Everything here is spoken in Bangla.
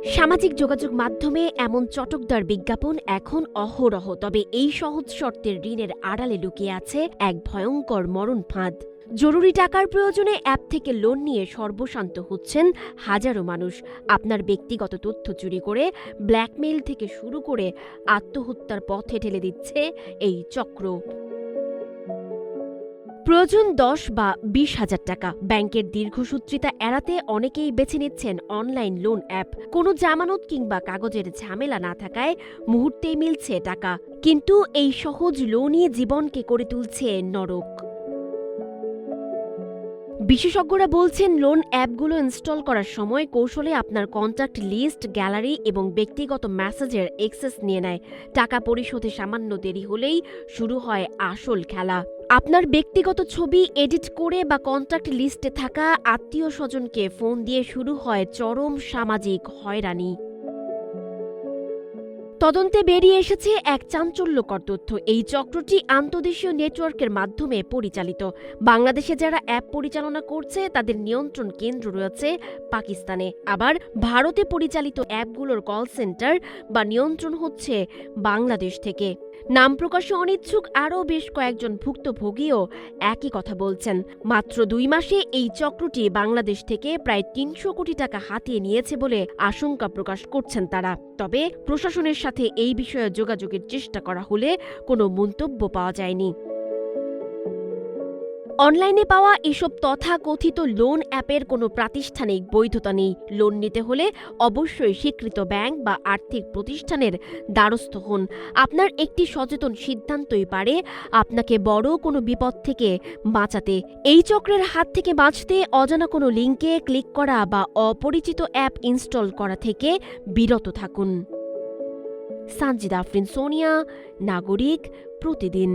সামাজিক যোগাযোগ মাধ্যমে এমন চটকদার বিজ্ঞাপন এখন অহরহ, তবে এই সহজ শর্তের ঋণের আড়ালে লুকিয়ে আছে এক ভয়ঙ্কর মরণ ফাঁদ। জরুরি টাকার প্রয়োজনে অ্যাপ থেকে লোন নিয়ে সর্বশান্ত হচ্ছেন হাজারো মানুষ। আপনার ব্যক্তিগত তথ্য চুরি করে ব্ল্যাকমেইল থেকে শুরু করে আত্মহত্যার পথে ঠেলে দিচ্ছে এই চক্র। প্রয়োজন ১০ বা ২০,০০০ টাকা। ব্যাংকের দীর্ঘসূত্রিতা এড়াতে অনেকেই বেছে নিচ্ছেন অনলাইন লোন অ্যাপ। কোনো জামানত কিংবা কাগজের ঝামেলা না থাকায় মুহূর্তেই মিলছে টাকা। কিন্তু এই সহজ লোনই জীবনকে করে তুলছে নরক। বিশেষজ্ঞরা বলছেন, লোন অ্যাপগুলো ইনস্টল করার সময় কৌশলে আপনার কন্ট্যাক্ট লিস্ট, গ্যালারি এবং ব্যক্তিগত মেসেজের অ্যাক্সেস নিয়ে নেয়। টাকা পরিশোধে সামান্য দেরি হলেই শুরু হয় আসল খেলা। আপনার ব্যক্তিগত ছবি এডিট করে বা কন্ট্যাক্ট লিস্টে থাকা আত্মীয় স্বজনকে ফোন দিয়ে শুরু হয় চরম সামাজিক হয়রানি। তদন্তে বেরিয়ে এসেছে এক চাঞ্চল্যকর তথ্য। এই চক্রটি আন্তদেশীয় নেটওয়ার্কের মাধ্যমে পরিচালিত। বাংলাদেশে যারা অ্যাপ পরিচালনা করছে তাদের নিয়ন্ত্রণ কেন্দ্র রয়েছে পাকিস্তানে। আবার ভারতে পরিচালিত অ্যাপগুলোর কল সেন্টার বা নিয়ন্ত্রণ হচ্ছে বাংলাদেশ থেকে। নাম প্রকাশে অনিচ্ছুক আরও বেশ কয়েকজন ভুক্তভোগীও একই কথা বলছেন। মাত্র ২ মাসে এই চক্রটি বাংলাদেশ থেকে প্রায় ৩০০ কোটি টাকা হাতিয়ে নিয়েছে বলে আশঙ্কা প্রকাশ করছেন তারা। তবে প্রশাসনের সাথে এই বিষয়ে যোগাযোগের চেষ্টা করা হলে কোনো মন্তব্য পাওয়া যায়নি। অনলাইনে পাওয়া এসব তথাকথিত লোন অ্যাপের কোনো প্রাতিষ্ঠানিক বৈধতা নেই। লোন নিতে হলে অবশ্যই স্বীকৃত ব্যাংক বা আর্থিক প্রতিষ্ঠানের দ্বারস্থ হন। আপনার একটি সচেতন সিদ্ধান্তই পারে আপনাকে বড় কোনো বিপদ থেকে বাঁচাতে। এই চক্রের হাত থেকে বাঁচতে অজানা কোনো লিঙ্কে ক্লিক করা বা অপরিচিত অ্যাপ ইনস্টল করা থেকে বিরত থাকুন। সানজিদা আফরিন, সোনিয়া, নাগরিক, প্রতিদিন।